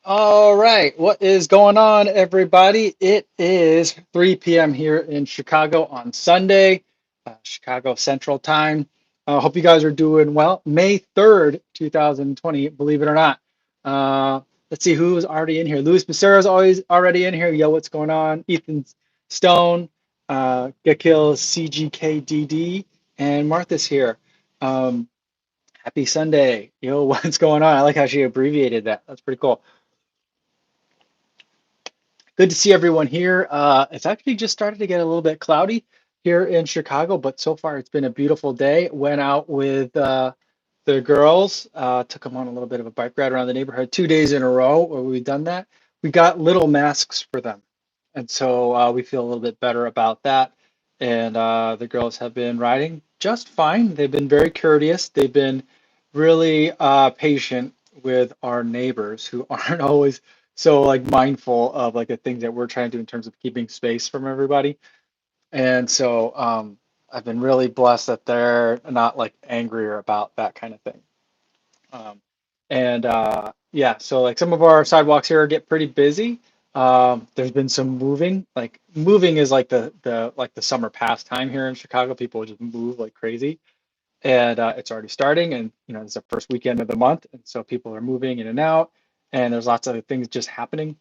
All right, what is going on, everybody? It is 3 p.m. here in Chicago on Sunday, Chicago Central Time. Hope you guys are doing well. May 3rd, 2020, believe it or not. Uh, let's see who's already in here. Luis Becerra's always already in here. Yo, what's going on? Ethan Stone, Gakil CGKDD, and Martha's here. Um, Happy Sunday. Yo, what's going on? I like how she abbreviated that. That's pretty cool. Good to see everyone here. It's actually just started to get a little bit cloudy here in Chicago, but so far it's been a beautiful day. Went out with the girls, took them on a little bit of a bike ride around the neighborhood 2 days in a row where we've done that. We got little masks for them. And so we feel a little bit better about that. And the girls have been riding just fine. They've been very courteous. They've been really patient with our neighbors who aren't always so like mindful of like the things that we're trying to do in terms of keeping space from everybody. And so I've been really blessed that they're not like angrier about that kind of thing. Um, and yeah, so like some of our sidewalks here get pretty busy. There's been some moving. Like moving is like the summer pastime here in Chicago. People just move like crazy, and it's already starting. And it's the first weekend of the month, and so people are moving in and out. And there's lots of things just happening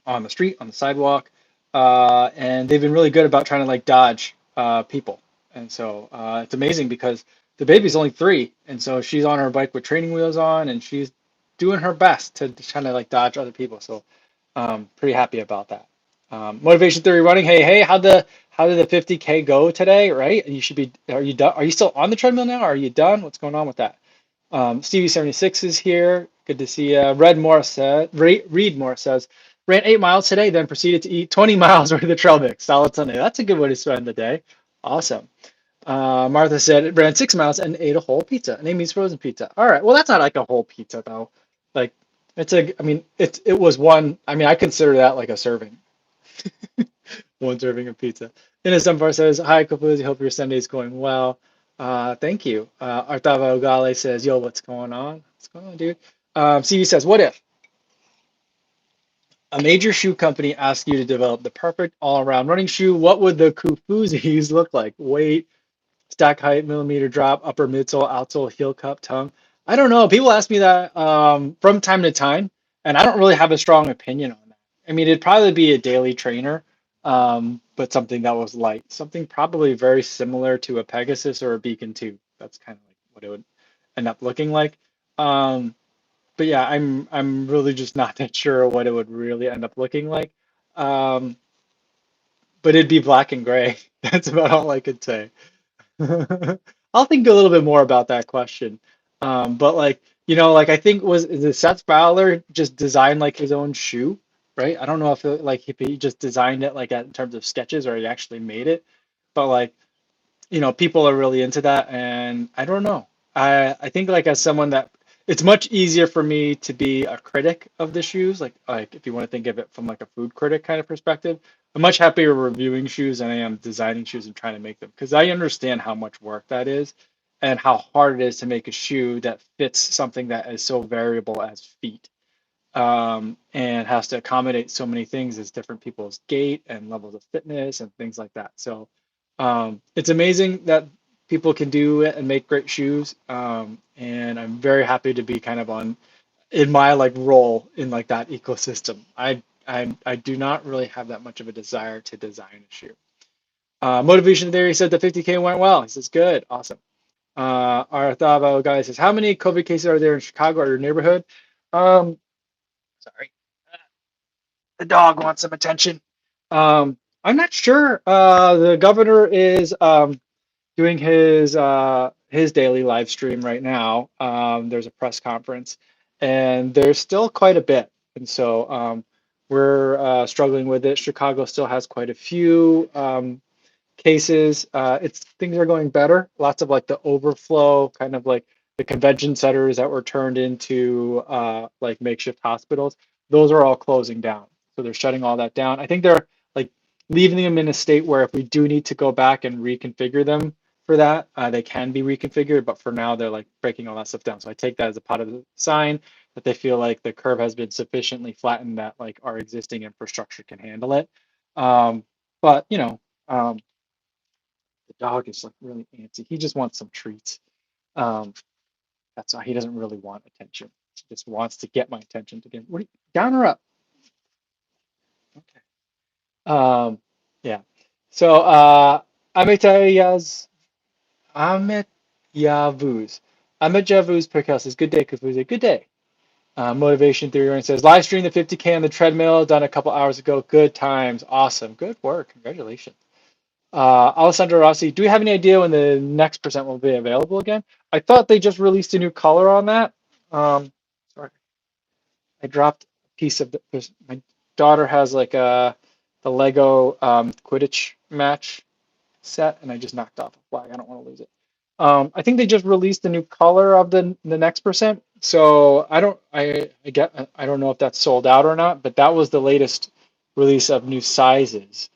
on the street, on the sidewalk, and they've been really good about trying to like dodge people. And so it's amazing because the baby's only 3, and so she's on her bike with training wheels on, and she's doing her best to try to like dodge other people. So pretty happy about that. Motivation theory running. Hey, hey, how did the 50K go today? Right? And you should be. Are you done? Are you still on the treadmill now? Are you done? What's going on with that? Stevie76 is here. Good to see you. Reed Morris says, ran 8 miles today, then proceeded to eat 20 miles worth of trail mix. Solid Sunday. That's a good way to spend the day. Awesome. Martha said, ran 6 miles and ate a whole pizza, an Amy's frozen pizza. All right. Well, that's not like a whole pizza, though. Like, I mean, it was one, I mean, I consider that like a serving, one serving of pizza. Ines Dunbar says, hi, Kofuzi. Hope your Sunday's going well. Thank you. Artava Ogale says, yo, what's going on? What's going on, dude? CV says, what if a major shoe company asked you to develop the perfect all-around running shoe? What would the Kufuzis look like? Weight, stack height, millimeter drop, upper midsole, outsole, heel cup, tongue. I don't know. People ask me that from time to time, and I don't really have a strong opinion on that. I mean, it'd probably be a daily trainer, but something that was light, something probably very similar to a Pegasus or a Beacon 2. That's kind of like what it would end up looking like. Um, but yeah, I'm really just not that sure what it would really end up looking like. Um, but it'd be black and gray. That's about all I could say. I'll think a little bit more about that question. But like, like I think was the Seth Fowler just designed like his own shoe, right? I don't know if he just designed it like in terms of sketches or he actually made it. But like, people are really into that, and I don't know. I think like as someone that it's much easier for me to be a critic of the shoes, like if you want to think of it from like a food critic kind of perspective. I'm much happier reviewing shoes than I am designing shoes and trying to make them because I understand how much work that is and how hard it is to make a shoe that fits something that is so variable as feet, and has to accommodate so many things as different people's gait and levels of fitness and things like that. So it's amazing that people can do it and make great shoes. And I'm very happy to be kind of on in my like role in like that ecosystem. I do not really have that much of a desire to design a shoe. Motivation theory said the 50K went well. He says good, awesome. Our Thavo guy says, how many COVID cases are there in Chicago or your neighborhood? Um, Sorry, the dog wants some attention. I'm not sure. The governor is doing his daily live stream right now. There's a press conference, and there's still quite a bit, and so we're struggling with it. Chicago still has quite a few cases. It's things are going better. Lots of like the overflow, kind of like the convention centers that were turned into like makeshift hospitals. Those are all closing down. So they're shutting all that down. I think they're like leaving them in a state where if we do need to go back and reconfigure them for that, they can be reconfigured. But for now, they're like breaking all that stuff down. So I take that as a positive sign that they feel like the curve has been sufficiently flattened that like our existing infrastructure can handle it. Um, but the dog is like really antsy. He just wants some treats. Um, that's why he doesn't really want attention. He just wants to get my attention to get down or up. Okay. Um, yeah. So Amit Amit Yavuz. Amit Yavuz Perkel says, "Good day, Kofuzi. Good day." Motivation Theory Running says, "Live stream the 50K on the treadmill, done a couple hours ago. Good times. Awesome. Good work. Congratulations." Alessandro Rossi, do we have any idea when the next percent will be available again? I thought they just released a new color on that. Sorry, I dropped a piece of my daughter has like the Lego Quidditch match set, and I just knocked off a flag. I don't want to lose it. I think they just released a new color of the next percent. So I don't know if that's sold out or not, but that was the latest release of new sizes.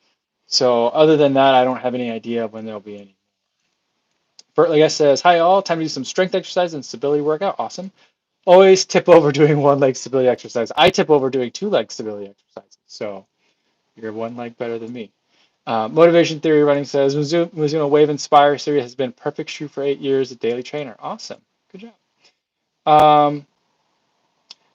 So other than that, I don't have any idea of when there'll be any. Fertligus says, "Hi all, time to do some strength exercise and stability workout. Awesome. Always tip over doing one leg stability exercise. I tip over doing two leg stability exercises. So you're one leg better than me." Motivation Theory Running says, Mizuno Wave Inspire series has been a perfect shoe for 8 years, a daily trainer. Awesome. Good job.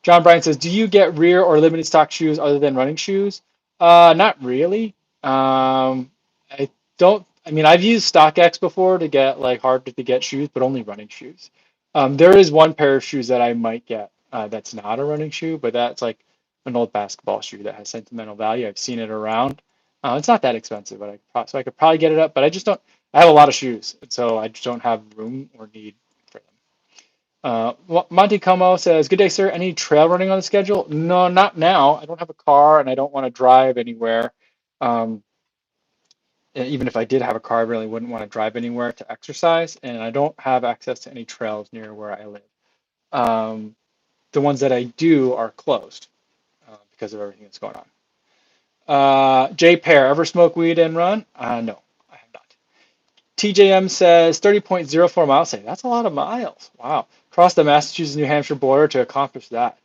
John Bryan says, "Do you get rear or limited stock shoes other than running shoes?" Not really. I don't. I mean, I've used StockX before to get like hard to get shoes, but only running shoes. There is one pair of shoes that I might get that's not a running shoe, but that's like an old basketball shoe that has sentimental value. I've seen it around. It's not that expensive, but so I could probably get it up. But I just don't. I have a lot of shoes, so I just don't have room or need for them. Monty Como says, "Good day, sir. Any trail running on the schedule?" No, not now. I don't have a car and I don't want to drive anywhere. Um, Even if I did have a car, I really wouldn't want to drive anywhere to exercise, and I don't have access to any trails near where I live. Um, the ones that I do are closed because of everything that's going on. J Pear, ever smoke weed and run? No, I have not. TJM says 30.04 miles. Say that's a lot of miles. Wow. Cross the Massachusetts New Hampshire border to accomplish that.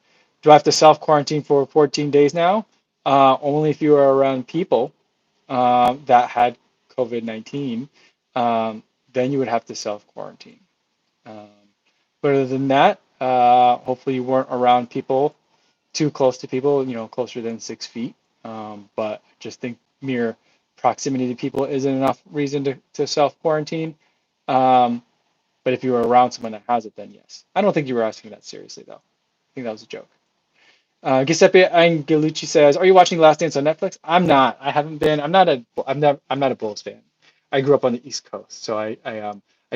Do I have to self quarantine for 14 days now? Only if you are around people that had COVID-19. Then you would have to self quarantine. Um, but other than that, hopefully you weren't around people too close to people, closer than 6 feet. But just think mere proximity to people isn't enough reason to self quarantine. Um, but if you were around someone that has it, then yes. I don't think you were asking that seriously, though. I think that was a joke. Giuseppe Angelucci says, "Are you watching Last Dance on Netflix?" I'm not. I haven't been. I'm not a Bulls fan. I grew up on the East Coast, so I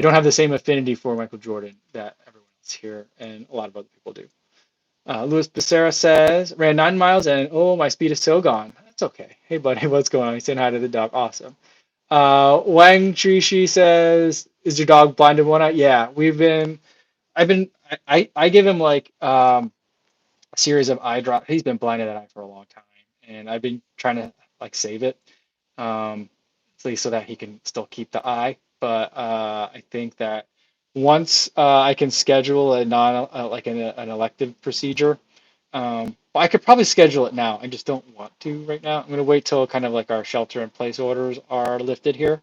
don't have the same affinity for Michael Jordan that everyone else here and a lot of other people do. Luis Becerra says, "Ran 9 miles and oh, my speed is so gone." That's okay. Hey, buddy, what's going on? He's saying hi to the dog. Awesome. Wang Trishi says, "Is your dog blind in one eye?" Yeah, I've been, I give him like a series of eye drops. He's been blind in that eye for a long time, and I've been trying to like save it, um, at least so that he can still keep the eye. But I think that once I can schedule a non like an elective procedure, well, I could probably schedule it now. I just don't want to right now. I'm gonna wait till kind of like our shelter in place orders are lifted here,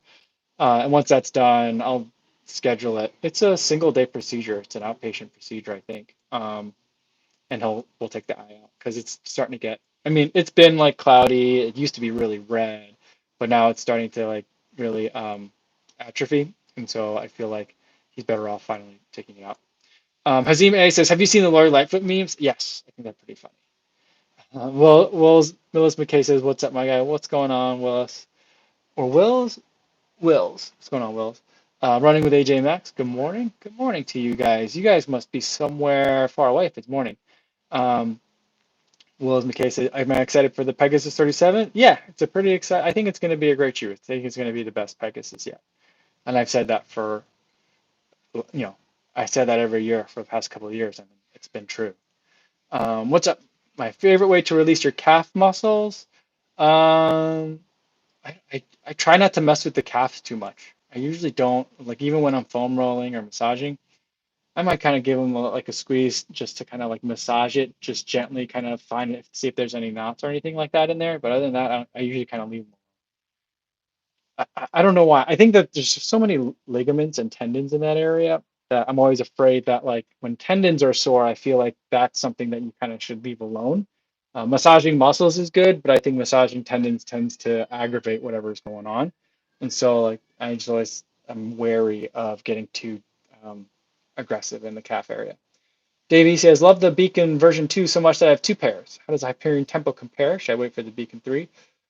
and once that's done, I'll schedule it. It's a single day procedure. It's an outpatient procedure, I think. And we'll take the eye out because it's starting to get. I mean, it's been like cloudy. It used to be really red, but now it's starting to like really atrophy, and so I feel like he's better off finally taking it out. Hazim A says, "Have you seen the Lori Lightfoot memes?" Yes, I think that's pretty funny. Willis McKay says, "What's up, my guy? What's going on, Willis?" Or Wills? Wills. What's going on, Wills? Running with AJ Max. Good morning. Good morning to you guys. You guys must be somewhere far away if it's morning. Um, Willis McKay said, "I'm excited for the Pegasus 37." Yeah, it's a pretty exciting. I think it's going to be a great shoe. I think it's going to be the best Pegasus yet. And I've said that for, you know, I said that every year for the past couple of years, and it's been true. What's up? My favorite way to release your calf muscles? Um, I try not to mess with the calves too much. I usually don't, like even when I'm foam rolling or massaging. I might kind of give them like a squeeze just to kind of like massage it, just gently kind of find it, see if there's any knots or anything like that in there. But other than that, I usually kind of leave them. I don't know why. I think that there's just so many ligaments and tendons in that area that I'm always afraid that like when tendons are sore, I feel like that's something that you kind of should leave alone. Massaging muscles is good, but I think massaging tendons tends to aggravate whatever's going on. And so like I just always I'm wary of getting too um, aggressive in the calf area. Davey says, love the Beacon version 2 so much that I have two pairs. How does the Hyperion Tempo compare? Should I wait for the Beacon 3?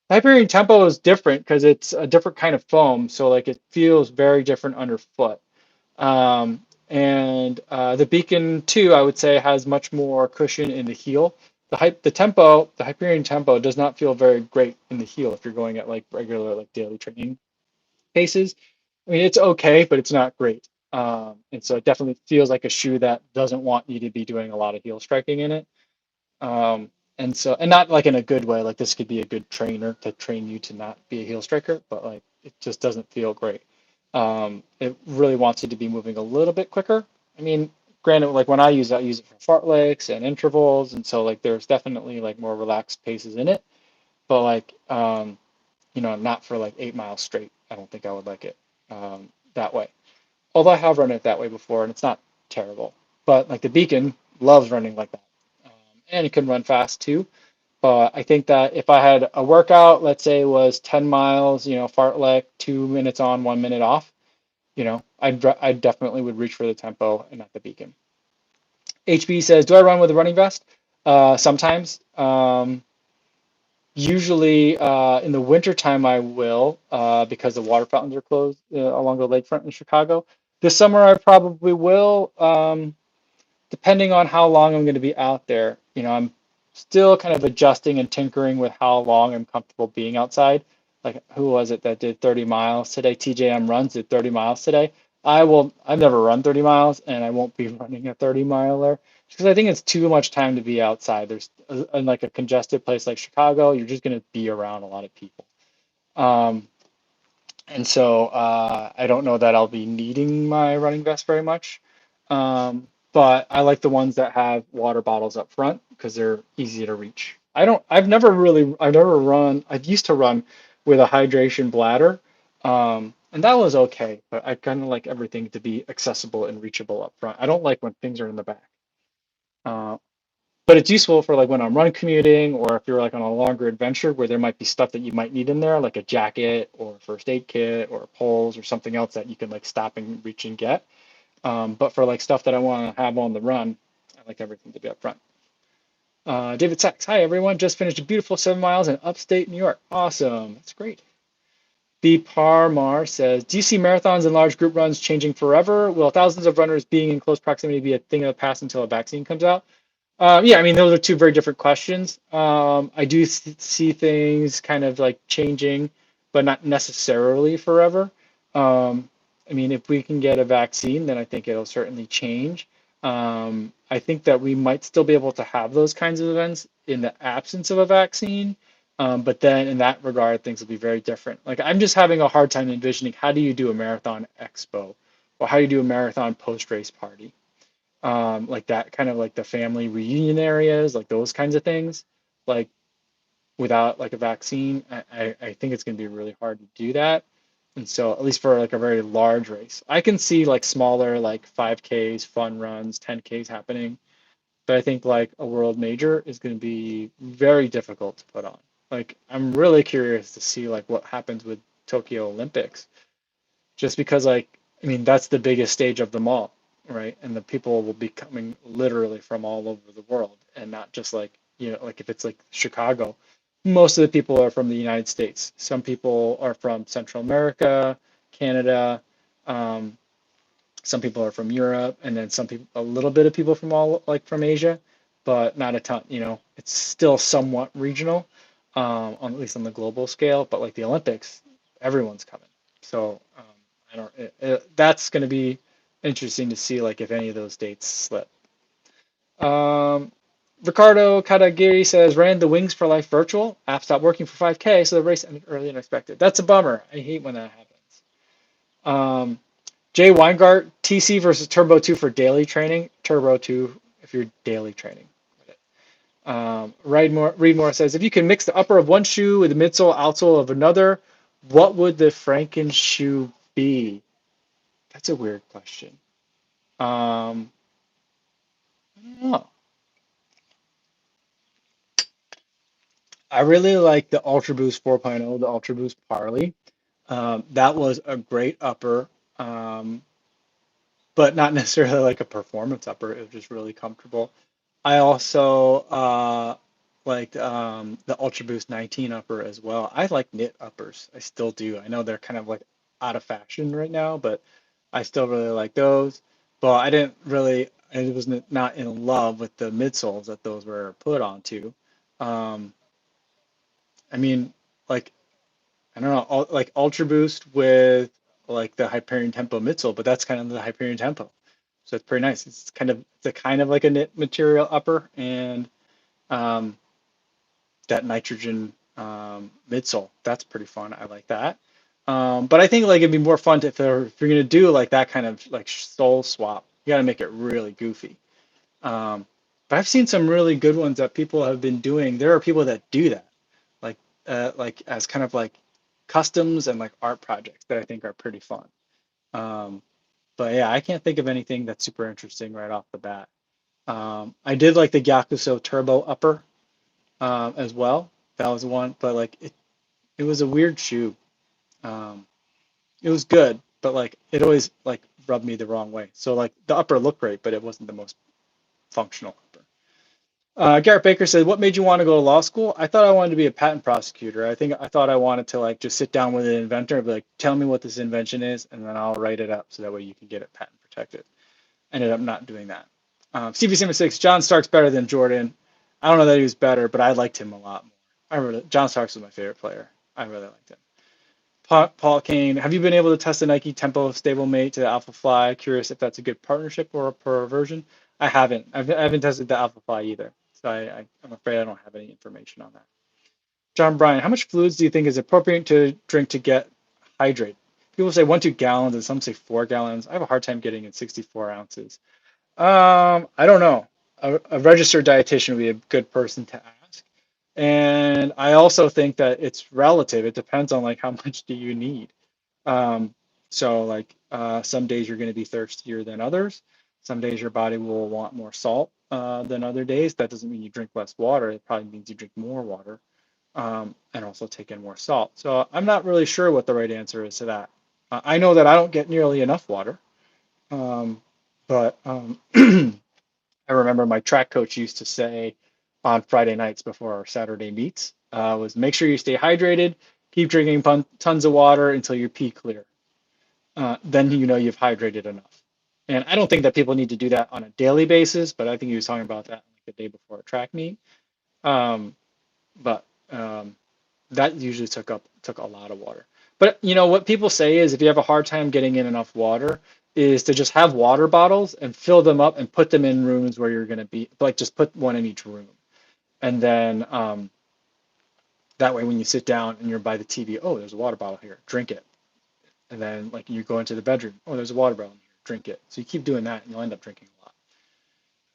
The Hyperion Tempo is different because it's a different kind of foam, so like it feels very different underfoot. And the Beacon 2, I would say, has much more cushion in the heel. The Hyperion Tempo does not feel very great in the heel if you're going at like regular like daily training paces. I mean, it's okay, but it's not great. And so it definitely feels like a shoe that doesn't want you to be doing a lot of heel striking in it. And so, and not like in a good way, like this could be a good trainer to train you to not be a heel striker, but like it just doesn't feel great. It really wants you to be moving a little bit quicker. I mean, granted, like when I use it, I use it for fartleks and intervals. And so like there's definitely like more relaxed paces in it, but like, not for like 8 miles straight. I don't think I would like it that way. Although I have run it that way before, and it's not terrible. But like the Beacon loves running like that, and it can run fast too. But I think that if I had a workout, let's say it was 10 miles, fartlek, 2 minutes on, 1 minute off, I definitely would reach for the tempo and not the Beacon. HB says, do I run with a running vest? Sometimes. Usually in the wintertime I will because the water fountains are closed along the lakefront in Chicago. This summer I probably will, depending on how long I'm going to be out there. I'm still kind of adjusting and tinkering with how long I'm comfortable being outside. Like who was it that did 30 miles today? TJM runs did 30 miles today. I've never run 30 miles and I won't be running a 30 miler because I think it's too much time to be outside. There's in like a congested place like Chicago, you're just going to be around a lot of people. Um, and so I don't know that I'll be needing my running vest very much. But I like the ones that have water bottles up front because they're easy to reach. I've never run, I used to run with a hydration bladder. And that was okay, but I kind of like everything to be accessible and reachable up front. I don't like when things are in the back. Uh, but it's useful for like when I'm run commuting or if you're like on a longer adventure where there might be stuff that you might need in there, like a jacket or a first aid kit or poles or something else that you can like stop and reach and get. But for like stuff that I want to have on the run, I like everything to be up front. David Sachs, hi everyone. Just finished a beautiful 7 miles in upstate New York. Awesome. That's great. B. Parmar says, do you see marathons and large group runs changing forever? Will thousands of runners being in close proximity be a thing of the past until a vaccine comes out? Yeah, I mean, those are two very different questions. I do see things kind of like changing, but not necessarily forever. I mean, if we can get a vaccine, then I think it'll certainly change. I think that we might still be able to have those kinds of events in the absence of a vaccine. But then in that regard, things will be very different. Like I'm just having a hard time envisioning how do you do a marathon expo or how do you do a marathon post-race party? Like that kind of like the family reunion areas, like those kinds of things, like without like a vaccine, I think it's going to be really hard to do that. And so at least for like a very large race, I can see like smaller like 5Ks, fun runs, 10Ks happening. But I think like a world major is going to be very difficult to put on. Like I'm really curious to see like what happens with Tokyo Olympics just because like I mean that's the biggest stage of them all, right? And the people will be coming literally from all over the world and not just like like if it's like Chicago, most of the people are from the United States. Some people are from Central America, Canada, um, some people are from Europe, and then some people, a little bit of people from all like from Asia, but not a ton. It's still somewhat regional, on at least on the global scale. But like the Olympics, everyone's coming. So I don't. That's going to be interesting to see like if any of those dates slip. Um, Ricardo Kadagiri says, ran the Wings for Life virtual. App stopped working for 5K, so the race ended earlier than expected. That's a bummer. I hate when that happens. Jay Weingart, TC versus Turbo 2 for daily training. Turbo 2 if you're daily training. Reed Moore says, if you can mix the upper of one shoe with the midsole, outsole of another, what would the Franken shoe be? That's a weird question. I don't know. I really like the Ultra Boost 4.0, the Ultra Boost Parley. That was a great upper, um, but not necessarily like a performance upper. It was just really comfortable. I also liked the Ultra Boost 19 upper as well. I like knit uppers. I still do. I know they're kind of like out of fashion right now, but I still really like those. But I didn't really, I was not in love with the midsoles that those were put onto. Um, I mean, like, I don't know, like Ultra Boost with like the Hyperion Tempo midsole, but that's kind of the Hyperion Tempo. So it's pretty nice. It's a kind of like a knit material upper and um, that nitrogen midsole. That's pretty fun. I like that. But I think like it'd be more fun if you're gonna do like that kind of like sole swap. You got to make it really goofy. Um, but I've seen some really good ones that people have been doing. There are people that do that, like as kind of like customs and like art projects that I think are pretty fun. Um, but yeah, I can't think of anything that's super interesting right off the bat. I did like the Gyakuso Turbo Upper as well. That was one, but like it was a weird shoe. Um, it was good, but like it always like rubbed me the wrong way. So like the upper looked great, but it wasn't the most functional upper. Garrett Baker said, "What made you want to go to law school?" I thought I wanted to be a patent prosecutor. I thought I wanted to like just sit down with an inventor and be like, "Tell me what this invention is," and then I'll write it up so that way you can get it patent protected. Ended up not doing that. CB76, John Stark's better than Jordan. I don't know that he was better, but I liked him a lot more. John Starks was my favorite player. I really liked him. Paul Kane, have you been able to test the Nike Tempo Stablemate to the Alpha Fly? Curious if that's a good partnership or a perversion. I haven't. I haven't tested the Alpha Fly either, so I'm afraid I don't have any information on that. John Bryan, how much fluids do you think is appropriate to drink to get hydrate? People say 1-2 gallons, and some say 4 gallons. I have a hard time getting in 64 ounces. I don't know. A registered dietitian would be a good person to ask. And I also think that it's relative. It depends on like how much do you need. Um, so like some days you're going to be thirstier than others. Some days your body will want more salt than other days. That doesn't mean you drink less water. It probably means you drink more water and also take in more salt. So I'm not really sure what the right answer is to that. I know that I don't get nearly enough water, um, but I remember my track coach used to say on Friday nights before our Saturday meets was make sure you stay hydrated, keep drinking tons of water until you pee clear. Then you know you've hydrated enough. And I don't think that people need to do that on a daily basis, but I think he was talking about that like the day before a track meet. Um, but that usually took a lot of water. But you know what people say is if you have a hard time getting in enough water, is to just have water bottles and fill them up and put them in rooms where you're going to be like just put one in each room, and then that way when you sit down and you're by the TV, oh, there's a water bottle here, drink it, and then like you go into the bedroom, oh, there's a water bottle here, drink it. So you keep doing that and you'll end up drinking a lot.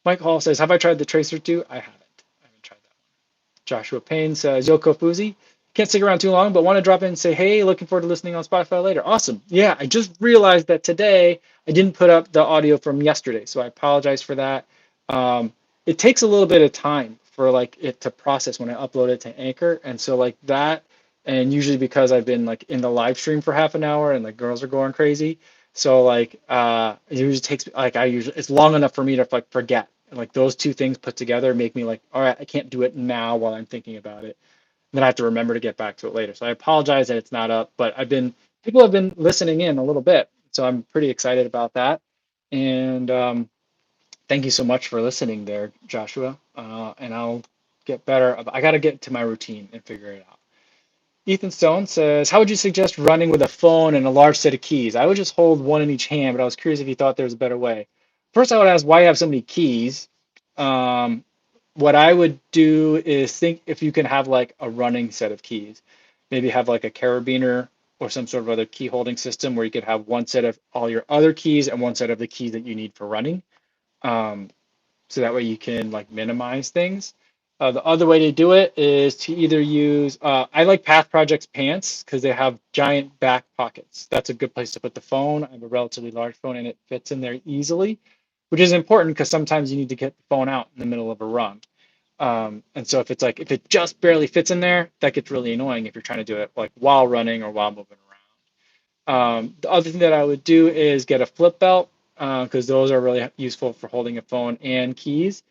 Mike Hall says, have I tried the Tracer 2? I haven't. I haven't tried that. Joshua Payne says, Yo Kofuzi, can't stick around too long, but want to drop in and say, hey, looking forward to listening on Spotify later. Awesome. Yeah, I just realized that today I didn't put up the audio from yesterday, so I apologize for that. It takes a little bit of time for like it to process when I upload it to Anchor, and so like that, and usually because I've been like in the live stream for half an hour and the girls are going crazy, so like it usually takes like it's long enough for me to like forget. And like those two things put together make me like, all right, I can't do it now while I'm thinking about it. And then I have to remember to get back to it later. So I apologize that it's not up, but people have been listening in a little bit. So I'm pretty excited about that. And thank you so much for listening there, Joshua. And I'll get better. I got to get to my routine and figure it out. Ethan Stone says, how would you suggest running with a phone and a large set of keys? I would just hold one in each hand, but I was curious if you thought there was a better way. First, I would ask why you have so many keys. Um, what I would do is think if you can have like a running set of keys, maybe have like a carabiner or some sort of other key holding system where you could have one set of all your other keys and one set of the keys that you need for running. Um, so that way you can like minimize things. The other way to do it is to either use, I like Path Project's pants because they have giant back pockets. That's a good place to put the phone. I have a relatively large phone and it fits in there easily, which is important because sometimes you need to get the phone out in the middle of a run. And so if it's like, if it just barely fits in there, that gets really annoying if you're trying to do it like while running or while moving around. The other thing that I would do is get a flip belt because those are really useful for holding a phone and keys.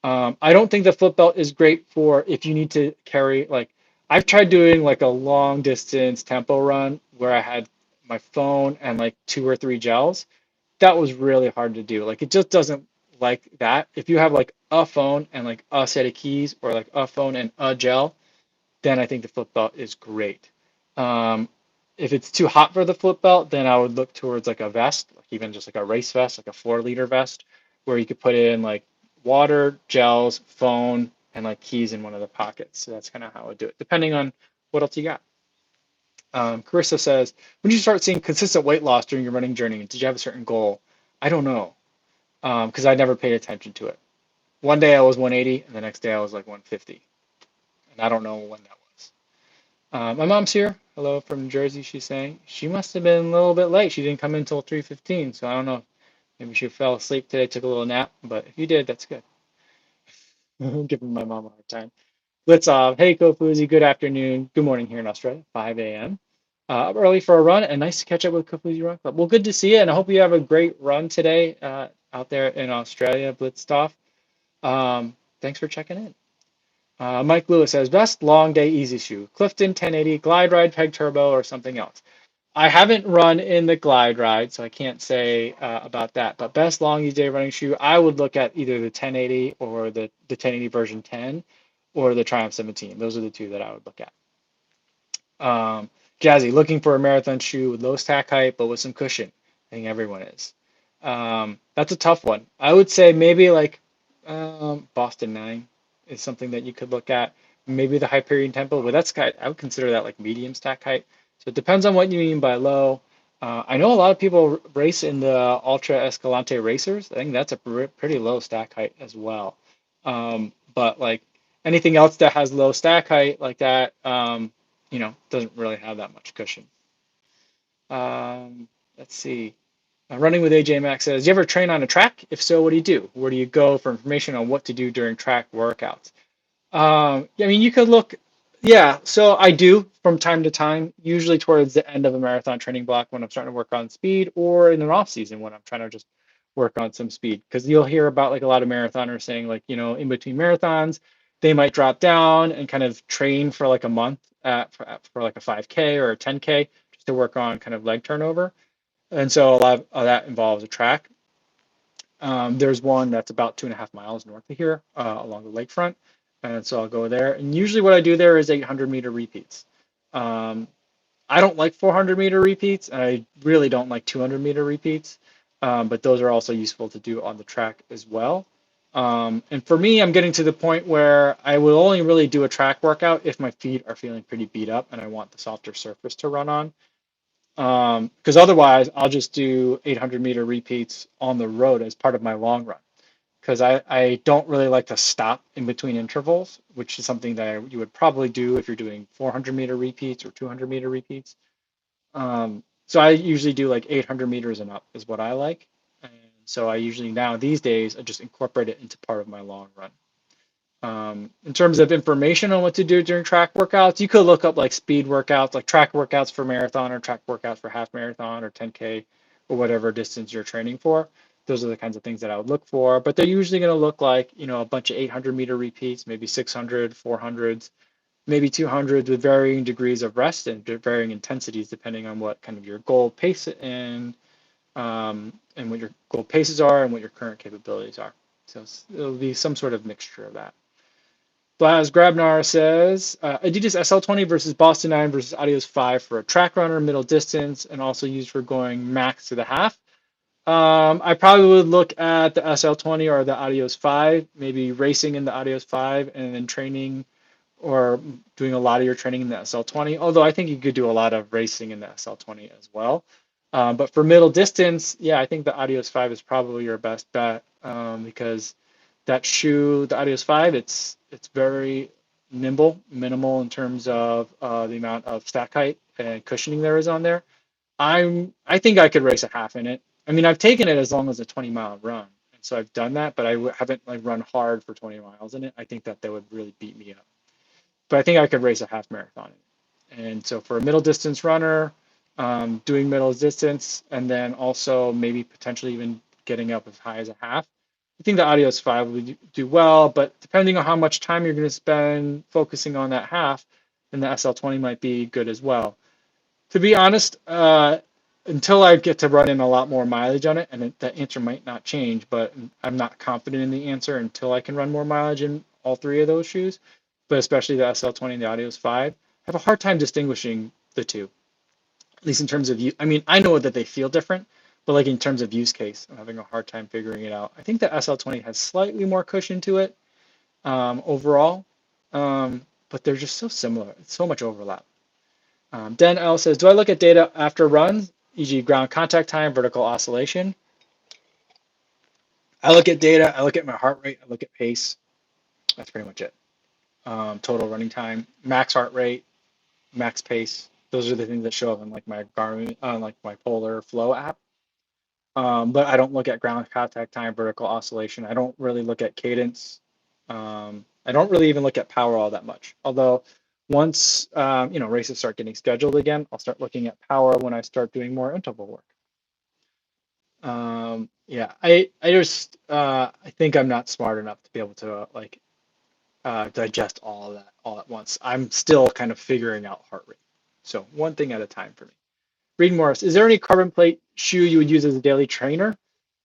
I don't think the flip belt is great for if you need to carry, like, I've tried doing like a long distance tempo run where I had my phone and like 2 or 3 gels. That was really hard to do. Like, it just doesn't like that. If you have like a phone and like a set of keys or like a phone and a gel, then I think the flip belt is great. Um, if it's too hot for the flip belt, then I would look towards like a vest, like even just like a race vest, like a 4 liter vest, where you could put in like water, gels, phone, and like keys in one of the pockets. So that's kind of how I would do it, depending on what else you got. Carissa says, when did you start seeing consistent weight loss during your running journey? Did you have a certain goal? I don't know, because I never paid attention to it. One day I was 180, and the next day I was like 150, and I don't know when that was. My mom's here. Hello from New Jersey. She's saying she must have been a little bit late. She didn't come in until 3:15, so I don't know. Maybe she fell asleep today, took a little nap. But if you did, that's good. I'm giving my mom a hard time. Let's hey Kofuzi, good afternoon. Good morning here in Australia, 5 a.m. Up early for a run, and nice to catch up with Kofuzi Run Club. Well, good to see you, and I hope you have a great run today out there in Australia, Blitzstoff. Thanks for checking in. Mike Lewis says, best long day easy shoe, Clifton 1080, Glide Ride, Peg Turbo, or something else. I haven't run in the Glide Ride, so I can't say about that. But best long easy day running shoe, I would look at either the 1080 or the 1080 version 10 or the Triumph 17. Those are the two that I would look at. Jazzy, looking for a marathon shoe with low stack height but with some cushion. I think everyone is. That's a tough one. I would say maybe like Boston 9 is something that you could look at. Maybe the Hyperion Tempo, but that's kind I would consider that like medium stack height. So it depends on what you mean by low. I know a lot of people race in the Ultra Escalante racers. I think that's a pretty low stack height as well. But like anything else that has low stack height like that, doesn't really have that much cushion. Let's see. Running with AJ Max says, do you ever train on a track? If so, what do you do? Where do you go for information on what to do during track workouts? I mean, you could look, yeah, so I do from time to time, usually towards the end of a marathon training block when I'm starting to work on speed or in an off season when I'm trying to just work on some speed. Because you'll hear about like a lot of marathoners saying like, in between marathons, they might drop down and kind of train for like a month for like a 5K or a 10K just to work on kind of leg turnover. And so a lot of that involves a track. There's one that's about 2.5 miles north of here along the lakefront. And so I'll go there. And usually what I do there is 800-meter repeats. I don't like 400-meter repeats. And I really don't like 200-meter repeats. But those are also useful to do on the track as well. And for me, I'm getting to the point where I will only really do a track workout if my feet are feeling pretty beat up and I want the softer surface to run on. Because otherwise I'll just do 800-meter repeats on the road as part of my long run. Because I don't really like to stop in between intervals, which is something that you would probably do if you're doing 400-meter repeats or 200-meter repeats. So I usually do like 800 meters and up is what I like. And so I usually now these days I just incorporate it into part of my long run. In terms of information on what to do during track workouts, you could look up like speed workouts, like track workouts for marathon or track workouts for half marathon or 10K or whatever distance you're training for. Those are the kinds of things that I would look for, but they're usually going to look like, a bunch of 800-meter repeats, maybe 600, 400s, maybe 200s with varying degrees of rest and varying intensities depending on what kind of your goal pace and what your goal paces are and what your current capabilities are. So it'll be some sort of mixture of that. Blaz Grabnar says, Adidas SL20 versus Boston 9 versus Adios 5 for a track runner, middle distance, and also used for going max to the half. I probably would look at the SL20 or the Adios 5, maybe racing in the Adios 5 and then training or doing a lot of your training in the SL20, although I think you could do a lot of racing in the SL20 as well. But for middle distance, yeah, I think the Adios 5 is probably your best bet because that shoe, the Adios 5, it's very nimble, minimal in terms of the amount of stack height and cushioning there is on there. I think I could race a half in it. I mean, I've taken it as long as a 20-mile run, and so I've done that, but I haven't like run hard for 20 miles in it. I think that they would really beat me up, but I think I could race a half marathon in it. And so for a middle distance runner, doing middle distance, and then also maybe potentially even getting up as high as a half, I think the Adios 5 would do well, but depending on how much time you're going to spend focusing on that half, then the SL20 might be good as well. To be honest, until I get to run in a lot more mileage on it, and the answer might not change, but I'm not confident in the answer until I can run more mileage in all three of those shoes, but especially the SL20 and the Adios 5. I have a hard time distinguishing the two, at least in terms of I mean, I know that they feel different, but like in terms of use case, I'm having a hard time figuring it out. I think the SL20 has slightly more cushion to it overall, but they're just so similar. It's so much overlap. Den L says, do I look at data after runs, e.g. ground contact time, vertical oscillation? I look at data, I look at my heart rate, I look at pace. That's pretty much it. Total running time, max heart rate, max pace. Those are the things that show up in like my Garmin, like my Polar Flow app. But I don't look at ground contact time, vertical oscillation. I don't really look at cadence. I don't really even look at power all that much. Although once races start getting scheduled again, I'll start looking at power when I start doing more interval work. Yeah, I think I'm not smart enough to be able to digest all of that all at once. I'm still kind of figuring out heart rate. So one thing at a time for me. Reed Morris, is there any carbon plate shoe you would use as a daily trainer?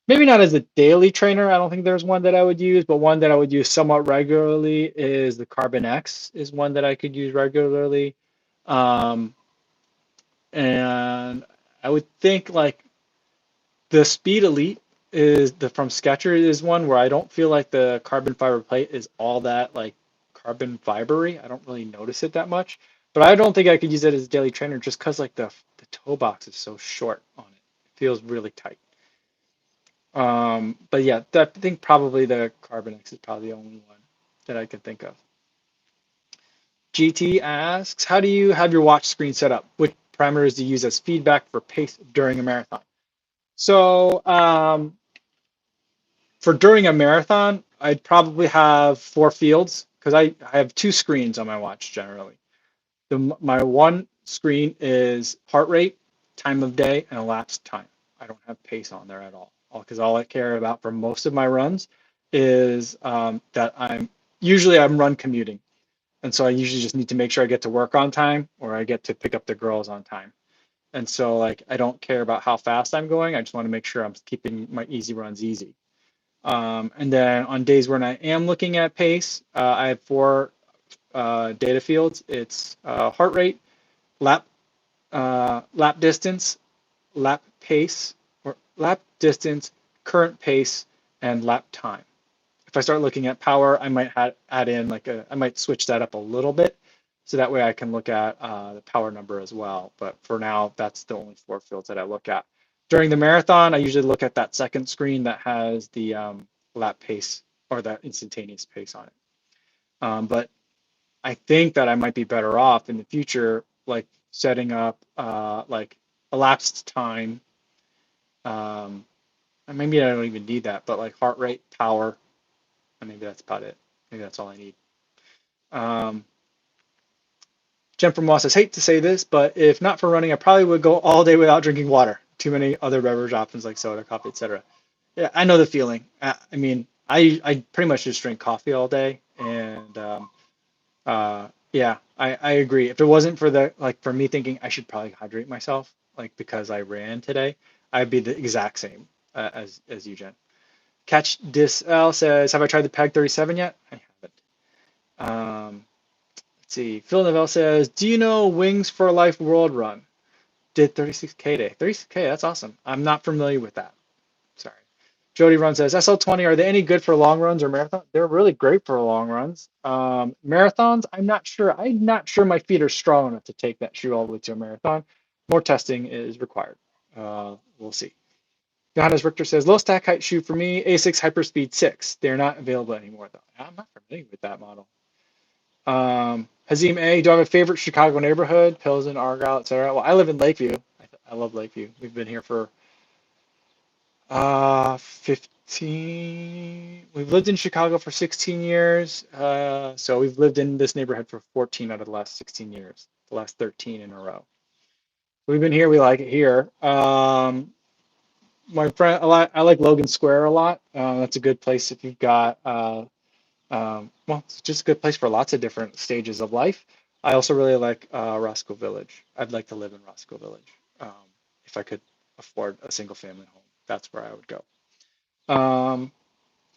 Maybe not as a daily trainer. I don't think there's one that I would use, but one that I would use somewhat regularly is the Carbon X is one that I could use regularly. Um, and I would think like the Speed Elite is the from Skechers is one where I don't feel like the carbon fiber plate is all that like carbon fibery. I don't really notice it that much, but I don't think I could use it as a daily trainer just because like the toe box is so short on it. It feels really tight. But yeah, I think probably the Carbon X is probably the only one that I can think of. GT asks, how do you have your watch screen set up? Which parameters do you use as feedback for pace during a marathon? So for during a marathon, I'd probably have four fields because I have two screens on my watch generally. My one screen is heart rate, time of day, and elapsed time. I don't have pace on there at all because all I care about for most of my runs is that I'm run commuting. And so I usually just need to make sure I get to work on time or I get to pick up the girls on time. And so like I don't care about how fast I'm going. I just want to make sure I'm keeping my easy runs easy. And then on days when I am looking at pace, I have four data fields. It's heart rate, lap lap distance, lap pace, or lap distance, current pace, and lap time. If I start looking at power, I might add in I might switch that up a little bit, so that way I can look at the power number as well. But for now, that's the only four fields that I look at. During the marathon, I usually look at that second screen that has the lap pace or that instantaneous pace on it. But I think that I might be better off in the future, like setting up like elapsed time. And maybe I don't even need that, but like heart rate, power, and maybe that's about it. Maybe that's all I need. Jen from Moss says, hate to say this, but if not for running, I probably would go all day without drinking water. Too many other beverage options like soda, coffee, etc. Yeah, I know the feeling. I mean, I pretty much just drink coffee all day, and yeah, I agree. If it wasn't for for me thinking I should probably hydrate myself, like because I ran today, I'd be the exact same as you, Jen. Catch Dis L says, have I tried the PEG 37 yet? I haven't. Let's see. Phil Novell says, do you know Wings for Life World Run? Did 36K day. 36K, that's awesome. I'm not familiar with that. Sorry. Jody Run says, SL20, are they any good for long runs or marathon? They're really great for long runs. Marathons, I'm not sure. I'm not sure my feet are strong enough to take that shoe all the way to a marathon. More testing is required. We'll see. Johannes Richter says, low stack height shoe for me, A6 Hyperspeed 6. They're not available anymore, though. I'm not familiar with that model. Hazim A, do I have a favorite Chicago neighborhood? Pilsen, Argyle, etc. Well, I live in Lakeview. I love Lakeview. We've been here for 15. We've lived in Chicago for 16 years. So we've lived in this neighborhood for 14 out of the last 16 years, the last 13 in a row. We've been here. We like it here. My friend, I like Logan Square a lot. That's a good place if you've got, well, it's just a good place for lots of different stages of life. I also really like Roscoe Village. I'd like to live in Roscoe Village if I could afford a single family home. That's where I would go.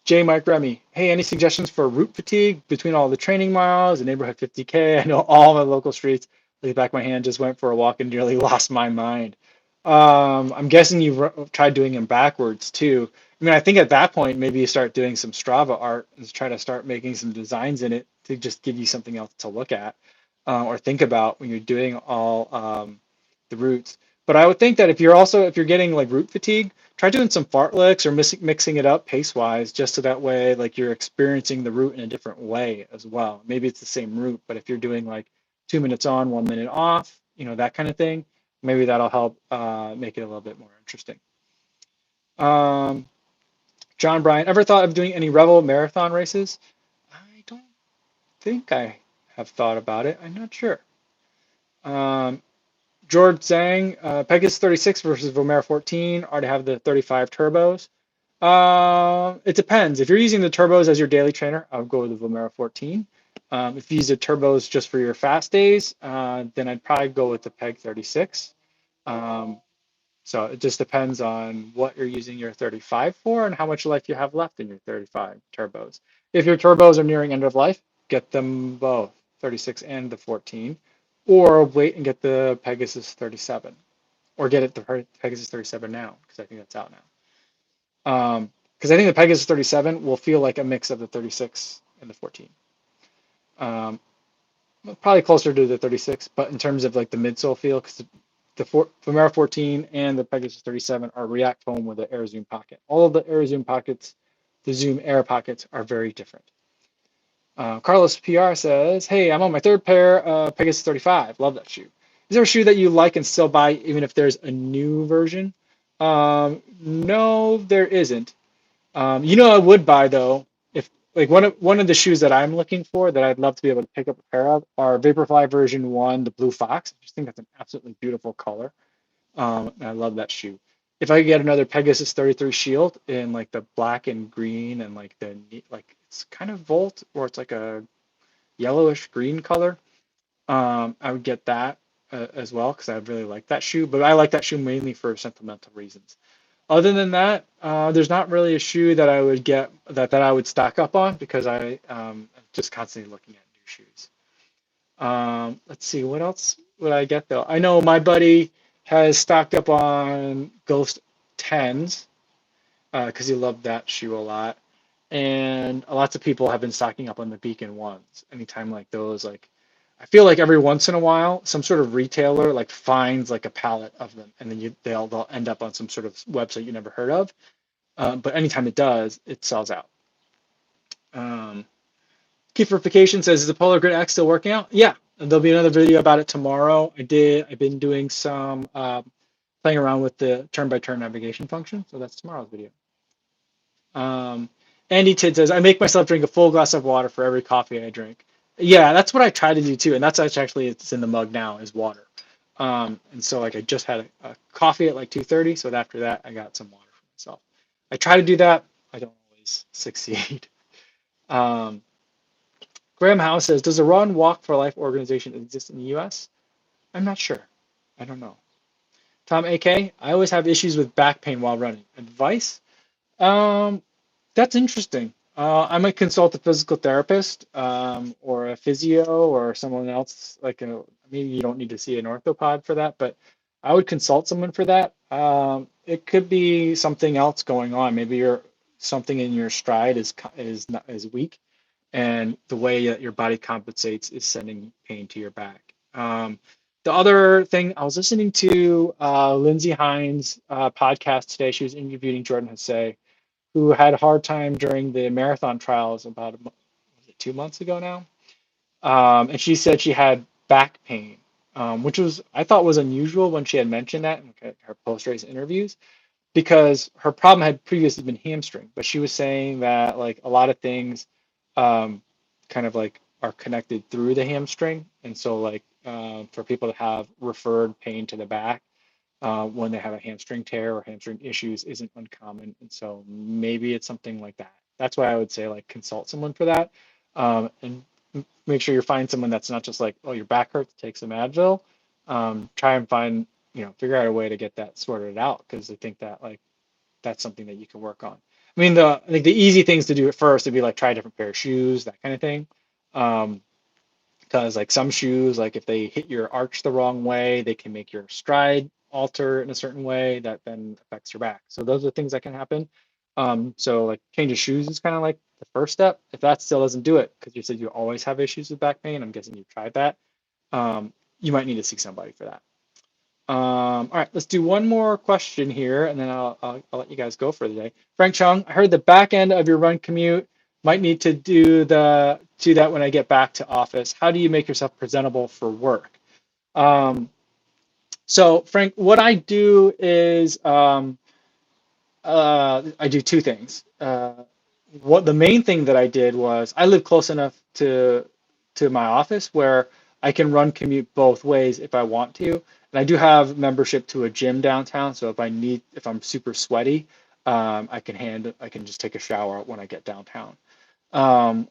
J. Mike Remy, hey, any suggestions for route fatigue between all the training miles and neighborhood 50K? I know all my local streets. The back of my hand just went for a walk and nearly lost my mind. I'm guessing you've tried doing them backwards too. I mean, I think at that point, maybe you start doing some Strava art and try to start making some designs in it to just give you something else to look at or think about when you're doing all the routes. But I would think that if you're getting like route fatigue, try doing some fartlecks or mixing it up pace wise, just so that way like you're experiencing the route in a different way as well. Maybe it's the same route, but if you're doing like 2 minutes on, 1 minute off, that kind of thing, maybe that'll help make it a little bit more interesting. John Bryan, ever thought of doing any Revel marathon races? I don't think I have thought about it. I'm not sure. George Zhang, Pegasus 36 versus Vomera 14 are to have the 35 turbos. It depends. If you're using the turbos as your daily trainer, I would go with the Vomera 14. If you use the turbos just for your fast days, then I'd probably go with the Peg 36. So it just depends on what you're using your 35 for and how much life you have left in your 35 turbos. If your turbos are nearing end of life, get them both, 36 and the 14, or wait and get the Pegasus 37, or get it the Pegasus 37 now, because I think that's out now. Because I think the Pegasus 37 will feel like a mix of the 36 and the 14. Probably closer to the 36, but in terms of like the midsole feel, because the Vomera 14 and the Pegasus 37 are React foam with the Air Zoom pocket. All of the Air Zoom pockets, the Zoom Air pockets, are very different. Carlos PR says, hey, I'm on my third pair of Pegasus 35. Love that shoe. Is there a shoe that you like and still buy even if there's a new version? No, there isn't. I would buy though, if like one of the shoes that I'm looking for that I'd love to be able to pick up a pair of are Vaporfly version 1, the Blue Fox. I just think that's an absolutely beautiful color. And I love that shoe. If I could get another Pegasus 33 Shield in like the black and green and like it's kind of Volt or it's like a yellowish green color, I would get that as well because I really like that shoe. But I like that shoe mainly for sentimental reasons. Other than that, there's not really a shoe that I would get that I would stock up on because I'm just constantly looking at new shoes. Let's see, what else would I get though? I know my buddy has stocked up on Ghost 10s because he loved that shoe a lot. And lots of people have been stocking up on the Beacon 1s. Anytime like those, like I feel like every once in a while, some sort of retailer like finds like a pallet of them, and then they'll end up on some sort of website you never heard of. But anytime it does, it sells out. Keyforification says, is the Polar Grid X still working out? Yeah, there'll be another video about it tomorrow. I've been doing some playing around with the turn-by-turn navigation function, so that's tomorrow's video. Andy Tid says, I make myself drink a full glass of water for every coffee I drink. Yeah, that's what I try to do too, and that's actually it's in the mug now is water. And so like I just had a coffee at like 2:30, so after that I got some water for myself. I try to do that. I don't always succeed. Graham House says, does a Run Walk for Life organization exist in the US? I'm not sure. I don't know. Tom AK, I always have issues with back pain while running. Advice? That's interesting. I might consult a physical therapist or a physio or someone else. Maybe you don't need to see an orthopod for that, but I would consult someone for that. It could be something else going on. Maybe something in your stride is weak, and the way that your body compensates is sending pain to your back. The other thing, I was listening to Lindsay Hines' podcast today. She was interviewing Jordan Hesse, who had a hard time during the marathon trials about was it 2 months ago now. And she said she had back pain, which was I thought was unusual when she had mentioned that in her post-race interviews because her problem had previously been hamstring, but she was saying that like a lot of things um, kind of like are connected through the hamstring, and so like for people to have referred pain to the back when they have a hamstring tear or hamstring issues isn't uncommon, and so maybe it's something like that. That's why I would say like consult someone for that, and make sure you find someone that's not just like, oh, your back hurts, take some Advil. Try and find, figure out a way to get that sorted out because I think that like that's something that you can work on. I mean, the easy things to do at first would be like try a different pair of shoes, that kind of thing. Because like some shoes, like if they hit your arch the wrong way, they can make your stride alter in a certain way that then affects your back. So those are things that can happen. So like change of shoes is kind of like the first step. If that still doesn't do it, because you said you always have issues with back pain, I'm guessing you've tried that. You might need to see somebody for that. All right, let's do one more question here, and then I'll let you guys go for the day. Frank Chung, I heard the back end of your run commute might need to do that when I get back to office. How do you make yourself presentable for work? So Frank, what I do is I do two things. What the main thing that I did was I live close enough to my office where I can run commute both ways if I want to. And I do have membership to a gym downtown, so if I'm super sweaty, I can just take a shower when I get downtown. Um,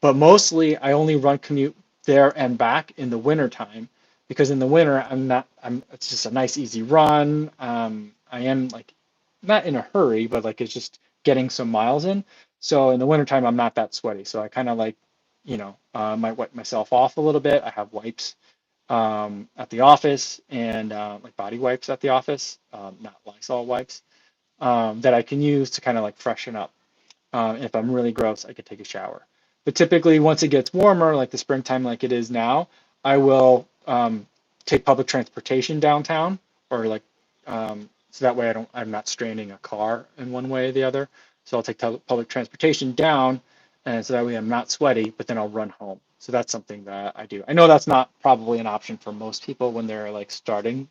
but mostly I only run commute there and back in the winter time because in the winter it's just a nice easy run. I am like not in a hurry, but like it's just getting some miles in. So in the wintertime, I'm not that sweaty. So I kind of like, might wipe myself off a little bit. I have wipes at the office and like body wipes at the office, not Lysol wipes, that I can use to kind of like freshen up. If I'm really gross, I could take a shower. But typically, once it gets warmer, like the springtime, like it is now, I will take public transportation downtown, or like so that way I'm not straining a car in one way or the other. So I'll take public transportation down, and so that way I'm not sweaty, but then I'll run home. So that's something that I do. I know that's not probably an option for most people when they're like starting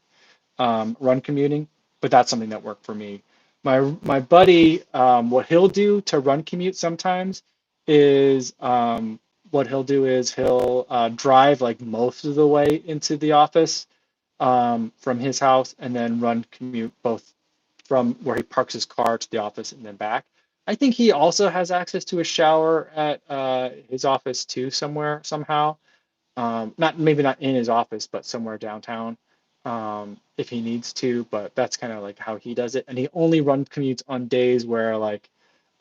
run commuting, but that's something that worked for me. My buddy, what he'll do to run commute sometimes is what he'll do is he'll drive like most of the way into the office from his house and then run commute both from where he parks his car to the office and then back. I think he also has access to a shower at his office too somewhere somehow. Not maybe not in his office, but somewhere downtown if he needs to. But that's kind of like how he does it, and he only runs commutes on days where like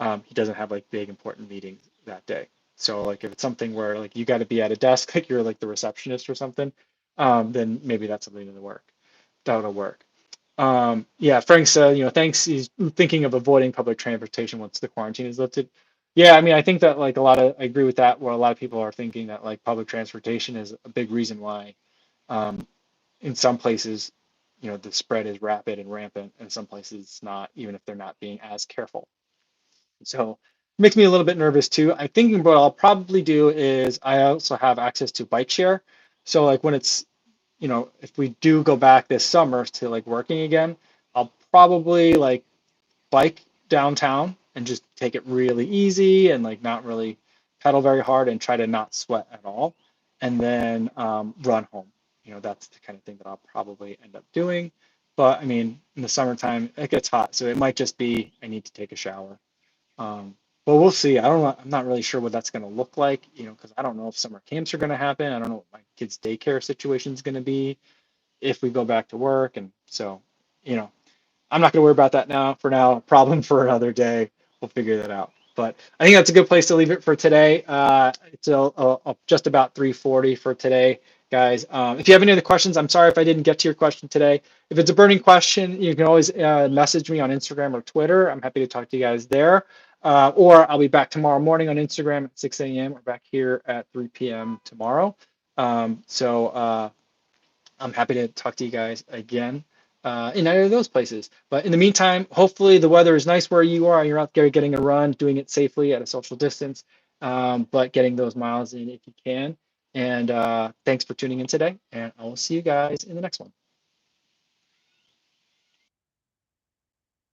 he doesn't have like big important meetings that day. So like if it's something where like you got to be at a desk, like you're like the receptionist or something, then maybe that's something that'll work. That'll work. Yeah, Frank said, thanks. He's thinking of avoiding public transportation once the quarantine is lifted. Yeah, I mean, I think that like I agree with that, where a lot of people are thinking that like public transportation is a big reason why um, in some places, the spread is rapid and rampant, and some places it's not, even if they're not being as careful. So it makes me a little bit nervous too. I think what I'll probably do is I also have access to bike share. So like when it's, if we do go back this summer to like working again, I'll probably like bike downtown and just take it really easy and like not really pedal very hard and try to not sweat at all. And then run home. That's the kind of thing that I'll probably end up doing. But I mean, in the summertime, it gets hot. So it might just be I need to take a shower. But we'll see. I don't know. I'm not really sure what that's going to look like, because I don't know if summer camps are going to happen. I don't know what my kids' daycare situation is going to be if we go back to work. And so, you know, I'm not going to worry about that now. For now, problem for another day. We'll figure that out. But I think that's a good place to leave it for today. It's just about 3:40 for today, guys. If you have any other questions, I'm sorry if I didn't get to your question today. If it's a burning question, you can always message me on Instagram or Twitter. I'm happy to talk to you guys there. Or I'll be back tomorrow morning on Instagram at 6 a.m. or back here at 3 p.m. tomorrow. I'm happy to talk to you guys again in either of those places. But in the meantime, hopefully the weather is nice where you are. You're out there getting a run, doing it safely at a social distance, but getting those miles in if you can. And thanks for tuning in today. And I will see you guys in the next one.